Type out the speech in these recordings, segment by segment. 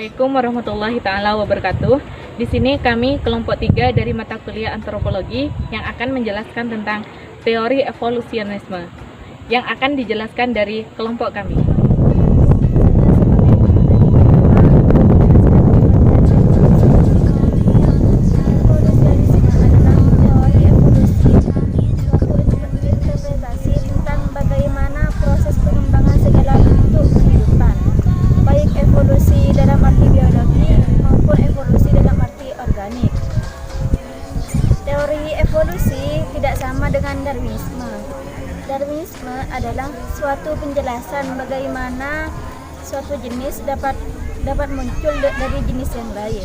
Assalamualaikum warahmatullahi taala wabarakatuh. Di sini kami kelompok 3 dari mata kuliah antropologi yang akan menjelaskan tentang teori evolusionisme yang akan dijelaskan dari kelompok kami. Teori evolusi tidak sama dengan Darwinisme. Darwinisme adalah suatu penjelasan bagaimana suatu jenis dapat muncul dari jenis yang lain.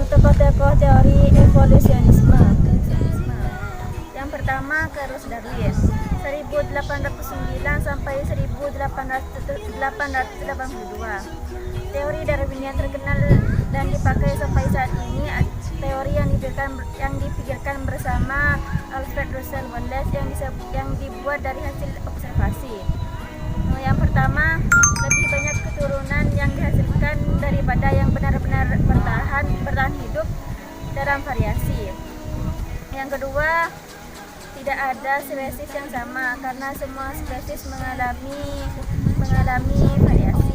Tokoh-tokoh teori evolusionisme. Yang pertama, Charles Darwin, 1809 sampai 1882. Teori Darwin yang terkenal dan dipakai sampai saat ini, teori yang dipikirkan bersama Alfred Russel Wallace yang dibuat dari hasil observasi. Yang pertama, lebih banyak keturunan yang dihasilkan daripada yang benar-benar bertahan hidup dalam variasi. Yang kedua, tidak ada spesies yang sama karena semua spesies mengalami variasi.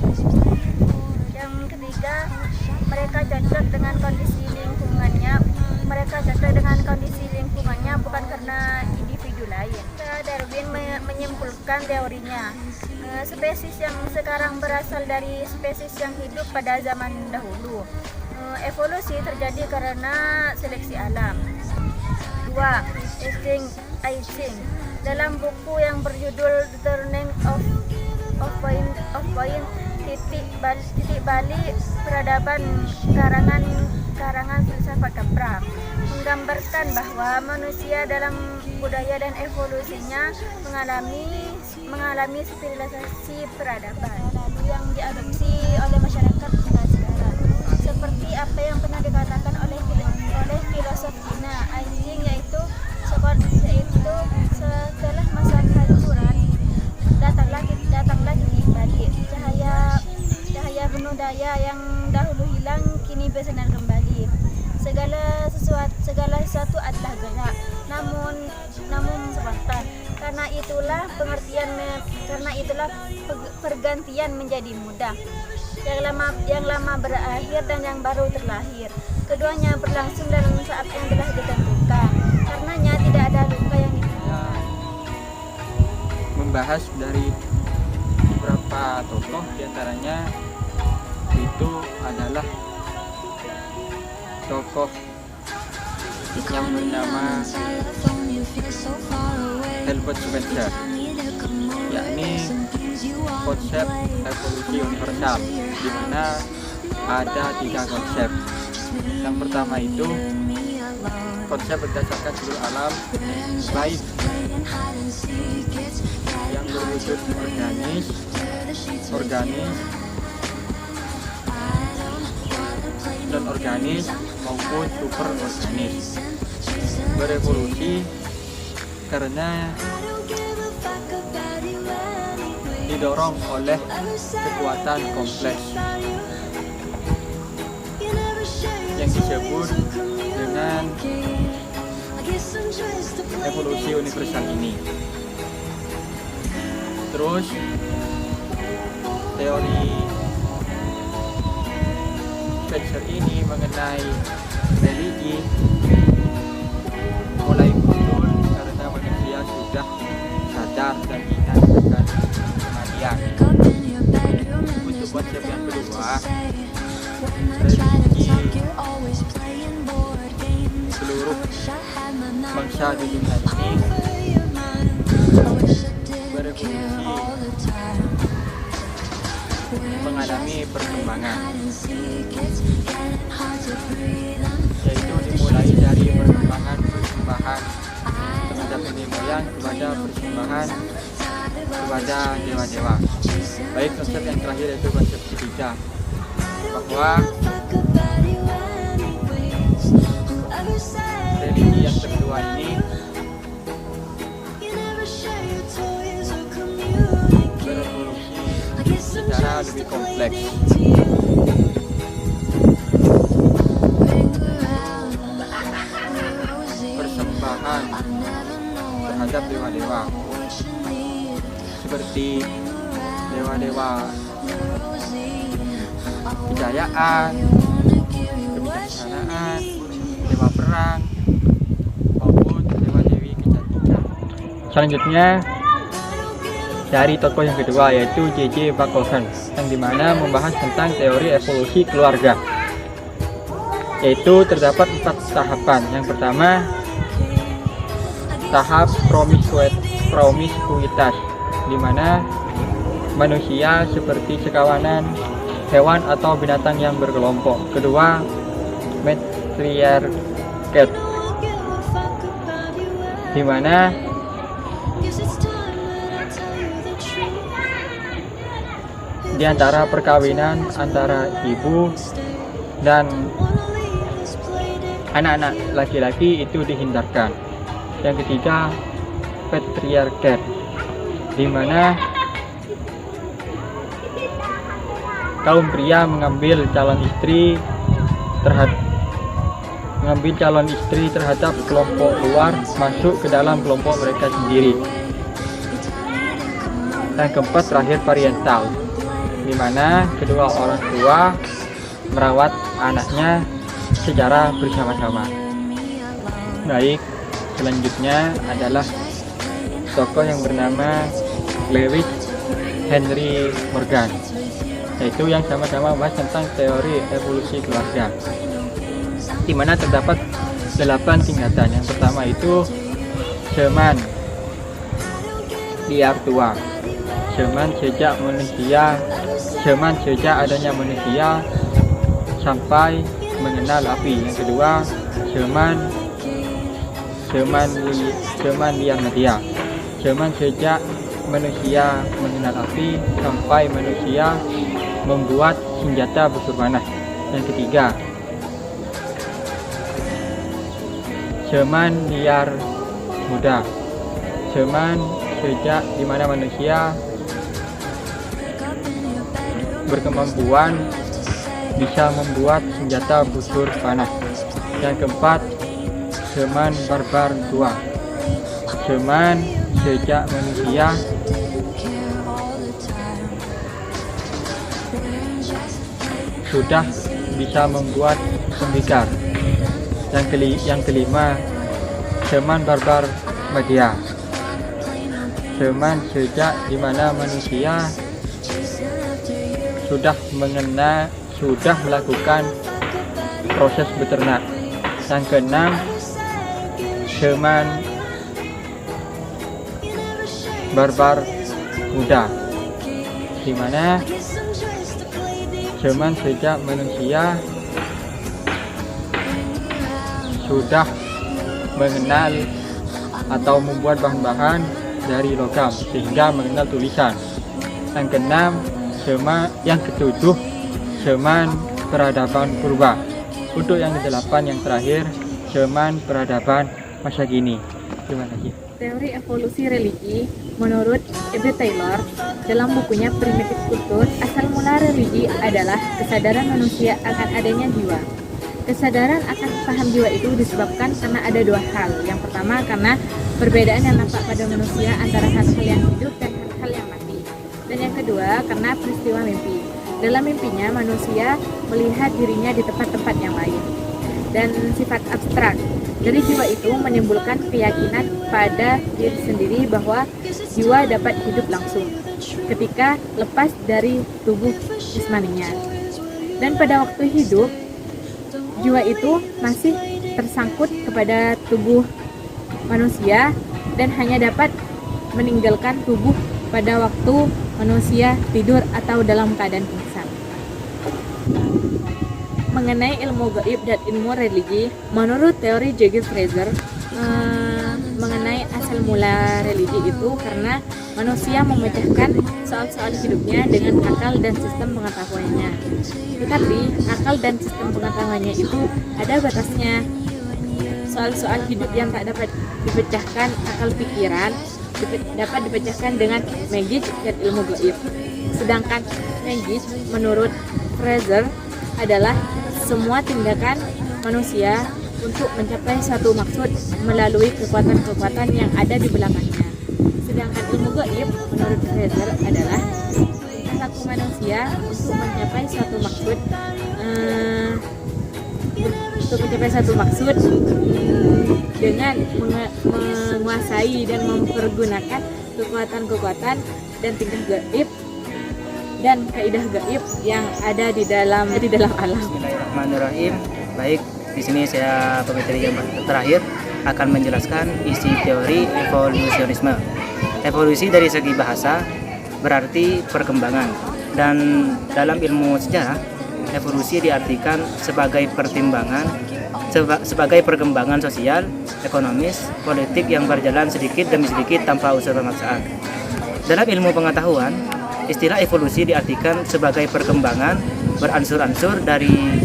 Yang ketiga, mereka cocok dengan kondisi lingkungannya bukan karena individu lain. Darwin menyimpulkan teorinya, spesies yang sekarang berasal dari spesies yang hidup pada zaman dahulu. Evolusi terjadi karena seleksi alam. 2. Aging. Dalam buku yang berjudul The Turning of Point, titik balik peradaban karangan filsafat Capra menggambarkan bahwa manusia dalam budaya dan evolusinya mengalami spiralisasi peradaban yang diadopsi oleh masyarakat sekarang, seperti apa yang pernah dikatakan oleh filosof Cina, aging yaitu setelah masa kehancuran datanglah titik balik, cahaya penuh daya yang dahulu hilang kini bersinar kembali. Segala sesuatu adalah gerak, namun sebentar. Karena itulah pergantian menjadi mudah. Yang lama berakhir dan yang baru terlahir. Keduanya berlangsung dalam saat yang telah ditentukan. Karenanya tidak ada luka yang ditimbulkan. Membahas dari beberapa tokoh, diantaranya itu adalah tokoh yang bernama Herbert Spencer, yakni konsep evolusi universal, di mana ada 3 konsep. Yang pertama itu konsep berdasarkan seluruh alam baik yang berwujud organis, non-organis maupun super organis, berevolusi karena didorong oleh kekuatan kompleks yang disebut dengan evolusi universal ini. Terus teori Spencer ini mengenai religi mulai muncul karena manusia sudah sadar dan ingat akan kematian. Untuk konsep yang kedua, religi seluruh bangsa di dunia ini berevolusi mengalami perkembangan, yaitu dimulai dari persembahan terhadap nenek moyang kepada persembahan kepada dewa-dewa. Baik, konsep yang terakhir yaitu konsep ketiga, bahwa religi yang kedua ini berevolusi secara lebih kompleks seperti dewa-dewa kejayaan, kebijaksanaan, dewa perang, maupun dewa-dewi kecantikan. Selanjutnya dari tokoh yang kedua yaitu J.J. Backlund, yang dimana membahas tentang teori evolusi keluarga. Yaitu terdapat 4 tahapan. Yang pertama, tahap promiskuitas, di mana manusia seperti sekawanan hewan atau binatang yang berkelompok. Kedua, matriarchat, di mana di antara perkawinan antara ibu dan anak-anak laki-laki itu dihindarkan. Yang ketiga, patriarchat, di mana kaum pria mengambil calon istri terhadap kelompok luar masuk ke dalam kelompok mereka sendiri. Dan keempat, terakhir, parental, di mana kedua orang tua merawat anaknya secara bersama-sama. Baik, selanjutnya adalah tokoh yang bernama Lewis Henry Morgan, yaitu yang sama-sama membahas tentang teori evolusi keluarga, di mana terdapat 8 tingkatan. Yang pertama itu zaman liar tua, zaman sejak adanya manusia sampai mengenal api. Yang kedua, zaman liar media, zaman sejak manusia mengenal api sampai manusia membuat senjata busur panah. Yang ketiga, zaman liar muda, zaman sejak dimana manusia berkemampuan bisa membuat senjata busur panah. Yang keempat, zaman barbar tua, zaman sejak manusia sudah bisa membuat tembikar. Yang kelima, zaman barbar media, zaman sejak dimana manusia sudah melakukan proses beternak. Yang keenam, zaman barbar muda, di mana zaman sejak manusia sudah mengenal atau membuat bahan-bahan dari logam sehingga mengenal tulisan. Yang keenam, yang ketujuh, zaman peradaban purba. Untuk yang kedelapan, yang terakhir, zaman peradaban masa kini. Terima kasih. Teori evolusi religi menurut E.B. Taylor dalam bukunya Primitive Culture, asal mula religi adalah kesadaran manusia akan adanya jiwa. Kesadaran akan paham jiwa itu disebabkan karena ada 2 hal. Yang pertama, karena perbedaan yang nampak pada manusia antara hal-hal yang hidup dan hal-hal yang mati. Dan yang kedua, karena peristiwa mimpi. Dalam mimpinya, manusia melihat dirinya di tempat-tempat yang lain. Dan sifat abstrak dari jiwa itu menimbulkan keyakinan pada diri sendiri bahwa jiwa dapat hidup langsung ketika lepas dari tubuh jasmaninya. Dan pada waktu hidup, jiwa itu masih tersangkut kepada tubuh manusia dan hanya dapat meninggalkan tubuh pada waktu manusia tidur atau dalam keadaan pingsan. Mengenai ilmu gaib dan ilmu religi, menurut teori J.G. Fraser, mengenai asal mula religi itu karena manusia memecahkan soal-soal hidupnya dengan akal dan sistem pengetahuannya. Tetapi akal dan sistem pengetahuannya itu ada batasnya. Soal-soal hidup yang tak dapat dipecahkan akal pikiran dapat dipecahkan dengan magic dan ilmu gaib. Sedangkan magic menurut Fraser adalah semua tindakan manusia untuk mencapai satu maksud melalui kekuatan-kekuatan yang ada di belakangnya. Sedangkan ilmu gaib menurut Fraser adalah perilaku manusia untuk mencapai suatu maksud dengan menguasai dan mempergunakan kekuatan-kekuatan dan tingkah gaib dan kaidah gaib yang ada di dalam alam. Bismillahirrahmanirrahim. Baik, di sini saya pemateri yang terakhir akan menjelaskan isi teori evolusionisme. Evolusi dari segi bahasa berarti perkembangan, dan dalam ilmu sejarah evolusi diartikan sebagai perkembangan sosial, ekonomis, politik yang berjalan sedikit demi sedikit tanpa unsur pemaksaan. Dalam ilmu pengetahuan, istilah evolusi diartikan sebagai perkembangan beransur-ansur dari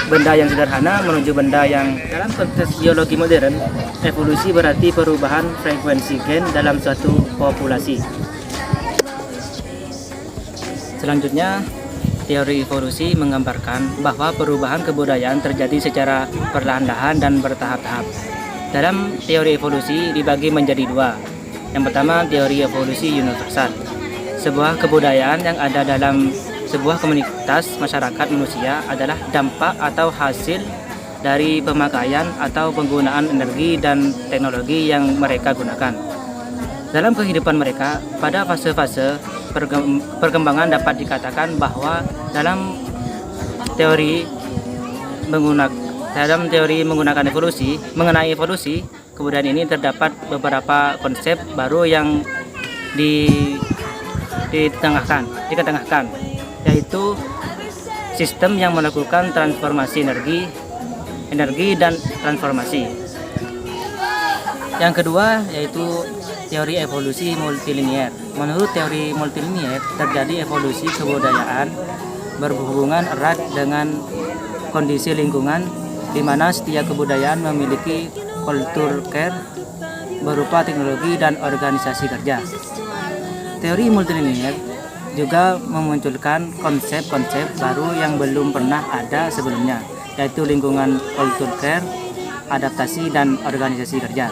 benda yang sederhana menuju benda yang dalam konteks biologi modern. Evolusi berarti perubahan frekuensi gen dalam suatu populasi. Selanjutnya, teori evolusi menggambarkan bahwa perubahan kebudayaan terjadi secara perlahan-lahan dan bertahap-tahap. Dalam teori evolusi dibagi menjadi dua. Yang pertama, teori evolusi universal. Sebuah kebudayaan yang ada dalam sebuah komunitas masyarakat manusia adalah dampak atau hasil dari pemakaian atau penggunaan energi dan teknologi yang mereka gunakan dalam kehidupan mereka. Pada fase-fase perkembangan dapat dikatakan bahwa dalam teori menggunakan mengenai evolusi kebudayaan ini terdapat beberapa konsep baru yang diketengahkan, yaitu sistem yang melakukan transformasi energi dan transformasi. Yang kedua yaitu teori evolusi multilinier. Menurut teori multilinier, terjadi evolusi kebudayaan berhubungan erat dengan kondisi lingkungan, di mana setiap kebudayaan memiliki kultur care berupa teknologi dan organisasi kerja. Teori multilinier juga memunculkan konsep-konsep baru yang belum pernah ada sebelumnya, yaitu lingkungan, kultur care, adaptasi, dan organisasi kerja.